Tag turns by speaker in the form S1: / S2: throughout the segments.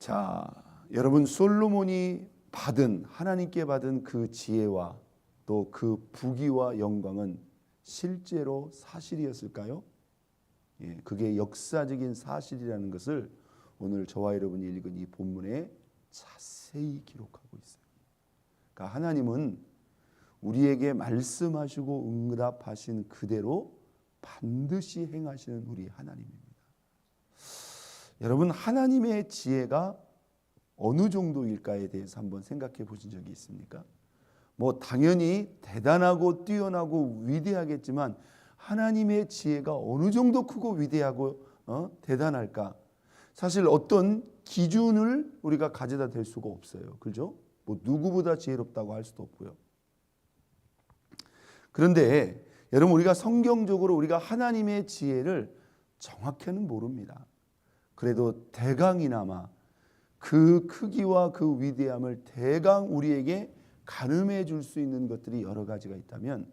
S1: 자, 여러분 솔로몬이 하나님께 받은 그 지혜와 또 그 부귀와 영광은 실제로 사실이었을까요? 예, 그게 역사적인 사실이라는 것을 오늘 저와 여러분이 읽은 이 본문에 자세히 기록하고 있어요. 그러니까 하나님은 우리에게 말씀하시고 응답하신 그대로 반드시 행하시는 우리 하나님입니다. 여러분, 하나님의 지혜가 어느 정도일까에 대해서 한번 생각해 보신 적이 있습니까? 뭐 당연히 대단하고 뛰어나고 위대하겠지만 하나님의 지혜가 어느 정도 크고 위대하고 대단할까? 사실 어떤 기준을 우리가 가져다 댈 수가 없어요. 그렇죠? 뭐 누구보다 지혜롭다고 할 수도 없고요. 그런데 여러분, 우리가 성경적으로 우리가 하나님의 지혜를 정확히는 모릅니다. 그래도 대강이나마 그 크기와 그 위대함을 대강 우리에게 가늠해 줄 수 있는 것들이 여러 가지가 있다면,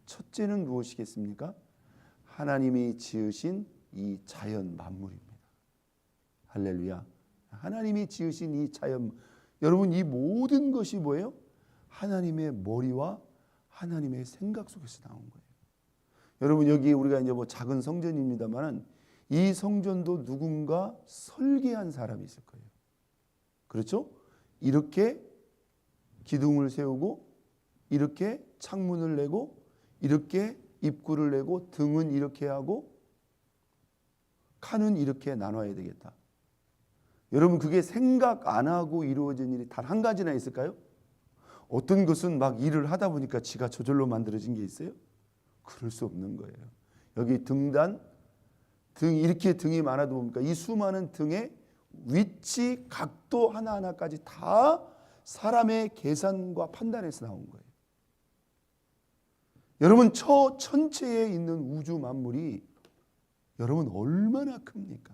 S1: 첫째는 무엇이겠습니까? 하나님이 지으신 이 자연 만물입니다. 할렐루야. 하나님이 지으신 이 자연, 여러분, 이 모든 것이 뭐예요? 하나님의 머리와 하나님의 생각 속에서 나온 거예요. 여러분, 여기 우리가 이제 뭐 작은 성전입니다만 이 성전도 누군가 설계한 사람이 있을 거예요. 그렇죠? 이렇게 기둥을 세우고, 이렇게 창문을 내고, 이렇게 입구를 내고, 등은 이렇게 하고, 칸은 이렇게 나눠야 되겠다. 여러분, 그게 생각 안 하고 이루어진 일이 단 한 가지나 있을까요? 어떤 것은 막 일을 하다 보니까 지가 저절로 만들어진 게 있어요? 그럴 수 없는 거예요. 여기 등단, 등, 이렇게 등이 많아도 뭡니까? 이 수많은 등의 위치, 각도 하나하나까지 다 사람의 계산과 판단에서 나온 거예요. 여러분, 천체에 있는 우주 만물이 여러분 얼마나 큽니까?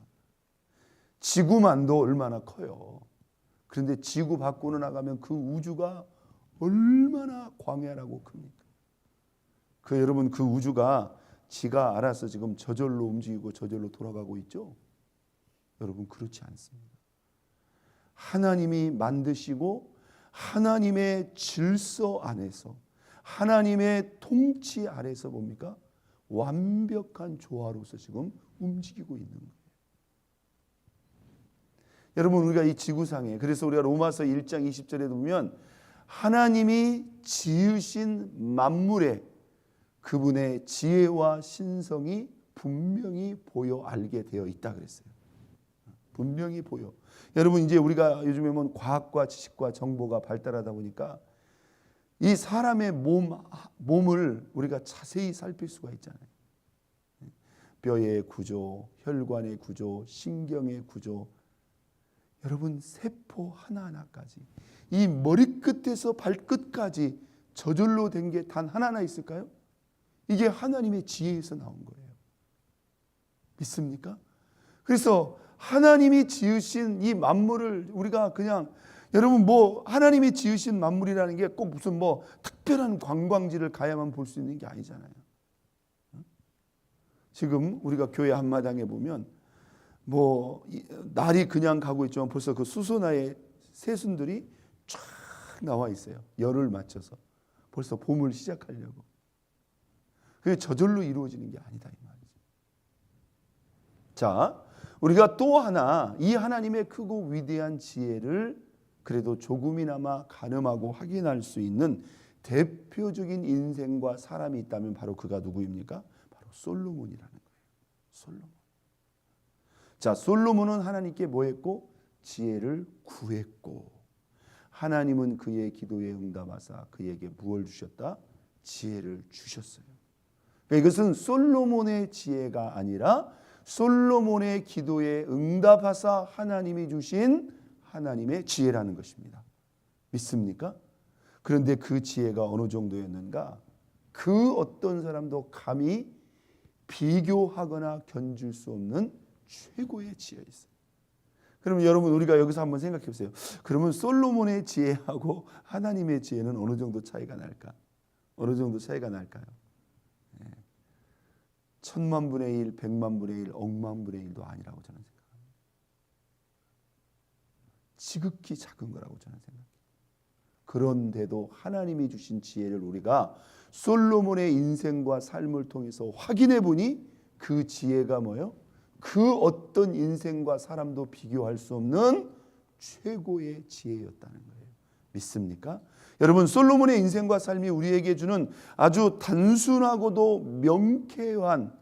S1: 지구만도 얼마나 커요. 그런데 지구 밖으로 나가면 그 우주가 얼마나 광야라고 큽니까? 여러분, 그 우주가 지가 알아서 지금 저절로 움직이고 저절로 돌아가고 있죠? 여러분, 그렇지 않습니다. 하나님이 만드시고 하나님의 질서 안에서, 하나님의 통치 아래서 뭡니까? 완벽한 조화로서 지금 움직이고 있는 거예요. 여러분, 우리가 이 지구상에, 그래서 우리가 로마서 1장 20절에 보면 하나님이 지으신 만물에 그분의 지혜와 신성이 분명히 보여 알게 되어 있다 그랬어요. 분명히 보여. 여러분, 이제 우리가 요즘에 뭐 과학과 지식과 정보가 발달하다 보니까 이 사람의 몸을 우리가 자세히 살필 수가 있잖아요. 뼈의 구조, 혈관의 구조, 신경의 구조, 여러분, 세포 하나하나까지, 이 머리끝에서 발끝까지 저절로 된 게 단 하나나 있을까요? 이게 하나님의 지혜에서 나온 거예요. 믿습니까? 그래서 하나님이 지으신 이 만물을 우리가 그냥, 여러분, 뭐 하나님이 지으신 만물이라는 게 꼭 무슨 뭐 특별한 관광지를 가야만 볼 수 있는 게 아니잖아요. 지금 우리가 교회 한마당에 보면 뭐 날이 그냥 가고 있지만 벌써 그 수소나의 새순들이 쫙 나와 있어요. 열을 맞춰서 벌써 봄을 시작하려고. 그게 저절로 이루어지는 게 아니다 이 말이죠. 자, 우리가 또 하나 이 하나님의 크고 위대한 지혜를 그래도 조금이나마 가늠하고 확인할 수 있는 대표적인 인생과 사람이 있다면 바로 그가 누구입니까? 바로 솔로몬이라는 거예요. 솔로몬. 자, 솔로몬은 하나님께 뭐 했고? 지혜를 구했고, 하나님은 그의 기도에 응답하사 그에게 무엇을 주셨다? 지혜를 주셨어요. 그러니까 이것은 솔로몬의 지혜가 아니라 솔로몬의 기도에 응답하사 하나님이 주신 하나님의 지혜라는 것입니다. 믿습니까? 그런데 그 지혜가 어느 정도였는가? 그 어떤 사람도 감히 비교하거나 견줄 수 없는 최고의 지혜였어요. 그러면 여러분, 우리가 여기서 한번 생각해 보세요. 그러면 솔로몬의 지혜하고 하나님의 지혜는 어느 정도 차이가 날까? 어느 정도 차이가 날까요? 1000만 분의 1, 100만 분의 1, 억만 분의 1도 아니라고 저는 생각합니다. 지극히 작은 거라고 저는 생각해요. 그런데도 하나님이 주신 지혜를 우리가 솔로몬의 인생과 삶을 통해서 확인해 보니 그 지혜가 뭐예요? 그 어떤 인생과 사람도 비교할 수 없는 최고의 지혜였다는 거예요. 믿습니까? 여러분, 솔로몬의 인생과 삶이 우리에게 주는 아주 단순하고도 명쾌한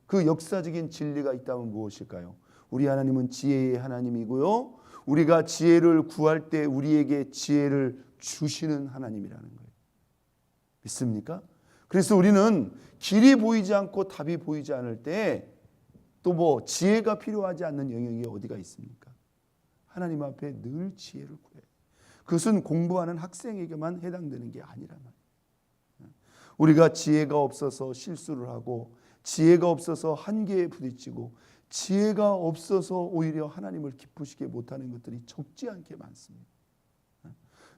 S1: 그 역사적인 진리가 있다면 무엇일까요? 우리 하나님은 지혜의 하나님이고요, 우리가 지혜를 구할 때 우리에게 지혜를 주시는 하나님이라는 거예요. 믿습니까? 그래서 우리는 길이 보이지 않고 답이 보이지 않을 때 또 뭐 지혜가 필요하지 않는 영역이 어디가 있습니까? 하나님 앞에 늘 지혜를 구해요. 그것은 공부하는 학생에게만 해당되는 게 아니라 말이에요. 우리가 지혜가 없어서 실수를 하고, 지혜가 없어서 한계에 부딪히고, 지혜가 없어서 오히려 하나님을 기쁘시게 못하는 것들이 적지 않게 많습니다.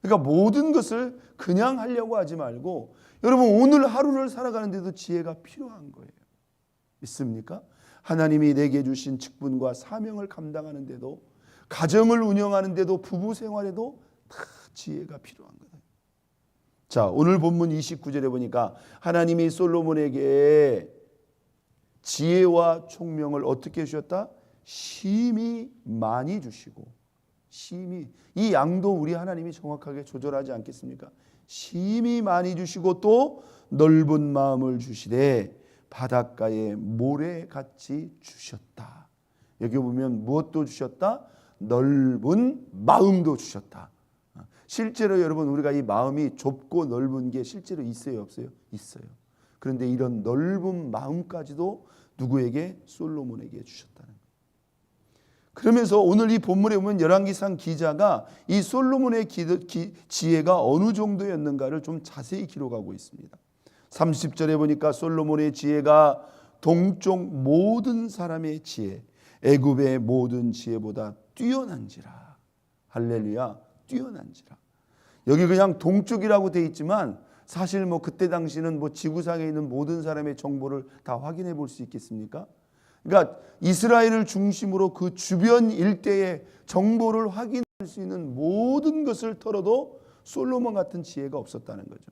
S1: 그러니까 모든 것을 그냥 하려고 하지 말고, 여러분 오늘 하루를 살아가는데도 지혜가 필요한 거예요. 믿습니까? 하나님이 내게 주신 직분과 사명을 감당하는데도, 가정을 운영하는데도, 부부 생활에도 다 지혜가 필요한 거예요. 자, 오늘 본문 29절에 보니까 하나님이 솔로몬에게 지혜와 총명을 어떻게 주셨다? 심히 많이 주시고, 심히, 이 양도 우리 하나님이 정확하게 조절하지 않겠습니까? 심히 많이 주시고 또 넓은 마음을 주시되 바닷가에 모래같이 주셨다. 여기 보면 무엇도 주셨다? 넓은 마음도 주셨다. 실제로 여러분, 우리가 이 마음이 좁고 넓은 게 실제로 있어요, 없어요? 있어요. 그런데 이런 넓은 마음까지도 누구에게? 솔로몬에게 주셨다는 거예요. 그러면서 오늘 이 본문에 보면 열왕기상 기자가 이 솔로몬의 지혜가 어느 정도였는가를 좀 자세히 기록하고 있습니다. 30절에 보니까 솔로몬의 지혜가 동쪽 모든 사람의 지혜, 애굽의 모든 지혜보다 뛰어난지라. 할렐루야, 뛰어난지라. 여기 그냥 동쪽이라고 돼 있지만 사실 뭐 그때 당시는 뭐 지구상에 있는 모든 사람의 정보를 다 확인해 볼 수 있겠습니까? 그러니까 이스라엘을 중심으로 그 주변 일대의 정보를 확인할 수 있는 모든 것을 털어도 솔로몬 같은 지혜가 없었다는 거죠.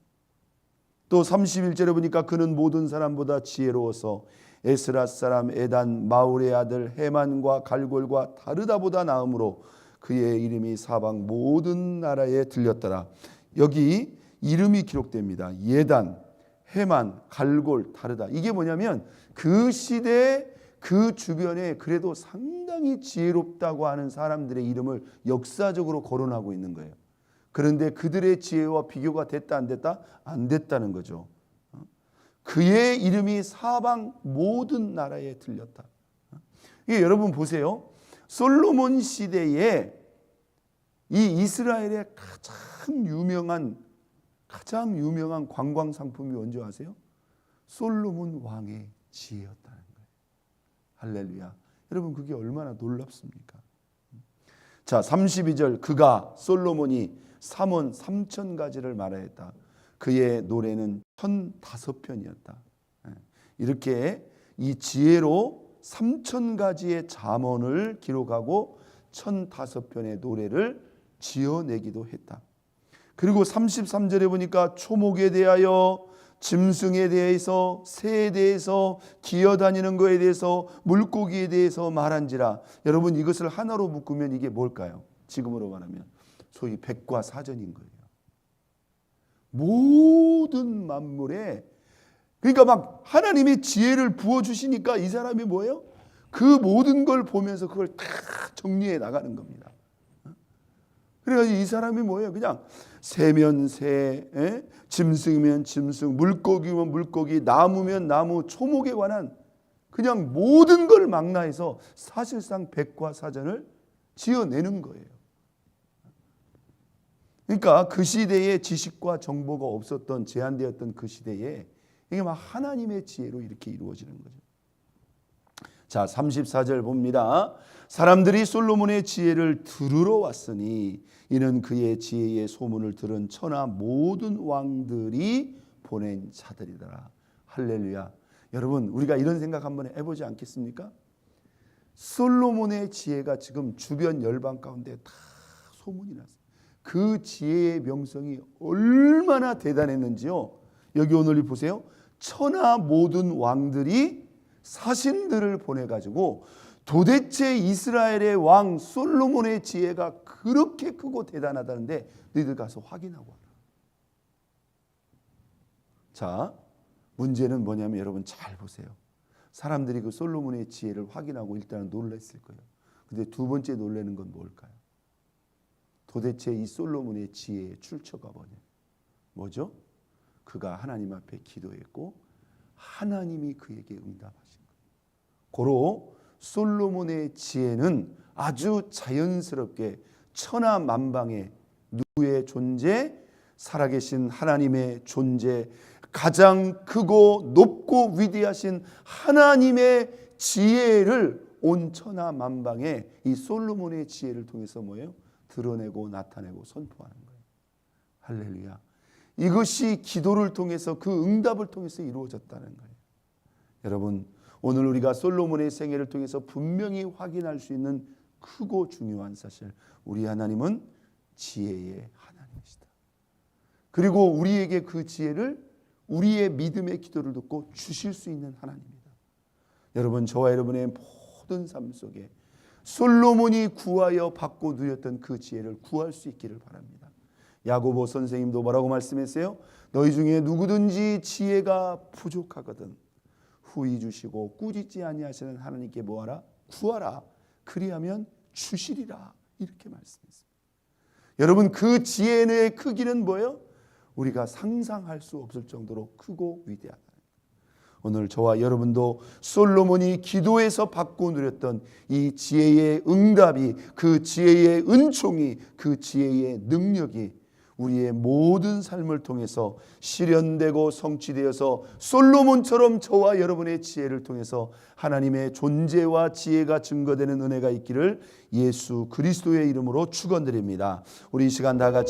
S1: 또 31절에 보니까 그는 모든 사람보다 지혜로워서 에스라 사람 에단 마울의 아들 헤만과 갈골과 다르다보다 나음으로 그의 이름이 사방 모든 나라에 들렸더라. 여기 이름이 기록됩니다. 예단, 헤만, 갈골, 다르다. 이게 뭐냐면 그 시대 그 주변에 그래도 상당히 지혜롭다고 하는 사람들의 이름을 역사적으로 거론하고 있는 거예요. 그런데 그들의 지혜와 비교가 됐다 안 됐다? 안 됐다는 거죠. 그의 이름이 사방 모든 나라에 들렸다. 이게 여러분 보세요. 솔로몬 시대에 이 이스라엘의 가장 유명한 관광 상품이 뭔지 아세요? 솔로몬 왕의 지혜였다는 거예요. 할렐루야. 여러분 그게 얼마나 놀랍습니까? 자, 32절 그가 솔로몬이 삼원 3,000가지를 말하였다. 그의 노래는 1,005편이었다. 이렇게 이 지혜로 3,000가지의 잠언을 기록하고 1,005편의 노래를 지어내기도 했다. 그리고 33절에 보니까 초목에 대하여, 짐승에 대해서, 새에 대해서, 기어다니는 것에 대해서, 물고기에 대해서 말한지라. 여러분 이것을 하나로 묶으면 이게 뭘까요? 지금으로 말하면 소위 백과사전인 거예요. 모든 만물에, 그러니까 막 하나님이 지혜를 부어주시니까 이 사람이 뭐예요? 그 모든 걸 보면서 그걸 다 정리해 나가는 겁니다. 그래가지고 이 사람이 뭐예요? 그냥 새면 새, 짐승이면 짐승, 물고기면 물고기, 나무면 나무, 초목에 관한 그냥 모든 걸 망라해서 사실상 백과사전을 지어내는 거예요. 그러니까 그 시대에 지식과 정보가 없었던, 제한되었던 그 시대에 이게 막 하나님의 지혜로 이렇게 이루어지는 거죠. 자, 34절 봅니다. 사람들이 솔로몬의 지혜를 들으러 왔으니 이는 그의 지혜의 소문을 들은 천하 모든 왕들이 보낸 자들이더라. 할렐루야. 여러분 우리가 이런 생각 한번 해보지 않겠습니까? 솔로몬의 지혜가 지금 주변 열방 가운데 다 소문이 났어요. 그 지혜의 명성이 얼마나 대단했는지요. 여기 오늘 보세요. 천하 모든 왕들이 사신들을 보내가지고 도대체 이스라엘의 왕 솔로몬의 지혜가 그렇게 크고 대단하다는데 너희들 가서 확인하고 와라. 자, 문제는 뭐냐면 여러분 잘 보세요. 사람들이 그 솔로몬의 지혜를 확인하고 일단은 놀랐을 거예요. 근데 두 번째 놀라는 건 뭘까요? 도대체 이 솔로몬의 지혜의 출처가 뭐죠? 그가 하나님 앞에 기도했고 하나님이 그에게 응답하신 거예요. 고로 솔로몬의 지혜는 아주 자연스럽게 천하 만방의 누구의 존재? 살아계신 하나님의 존재, 가장 크고 높고 위대하신 하나님의 지혜를 온 천하 만방에 이 솔로몬의 지혜를 통해서 뭐예요? 드러내고 나타내고 선포하는 거예요. 할렐루야. 이것이 기도를 통해서 그 응답을 통해서 이루어졌다는 거예요. 여러분, 오늘 우리가 솔로몬의 생애를 통해서 분명히 확인할 수 있는 크고 중요한 사실, 우리 하나님은 지혜의 하나님이시다. 그리고 우리에게 그 지혜를 우리의 믿음의 기도를 듣고 주실 수 있는 하나님입니다. 여러분, 저와 여러분의 모든 삶 속에 솔로몬이 구하여 받고 누렸던 그 지혜를 구할 수 있기를 바랍니다. 야고보 선생님도 뭐라고 말씀했어요? 너희 중에 누구든지 지혜가 부족하거든 후히 주시고 꾸짖지 아니하시는 하나님께 뭐하라? 구하라. 그리하면 주시리라. 이렇게 말씀했습니다. 여러분, 그 지혜의 크기는 뭐예요? 우리가 상상할 수 없을 정도로 크고 위대하다. 오늘 저와 여러분도 솔로몬이 기도에서 받고 누렸던 이 지혜의 응답이, 그 지혜의 은총이, 그 지혜의 능력이 우리의 모든 삶을 통해서 실현되고 성취되어서 솔로몬처럼 저와 여러분의 지혜를 통해서 하나님의 존재와 지혜가 증거되는 은혜가 있기를 예수 그리스도의 이름으로 축원드립니다. 우리 이 시간 다 같이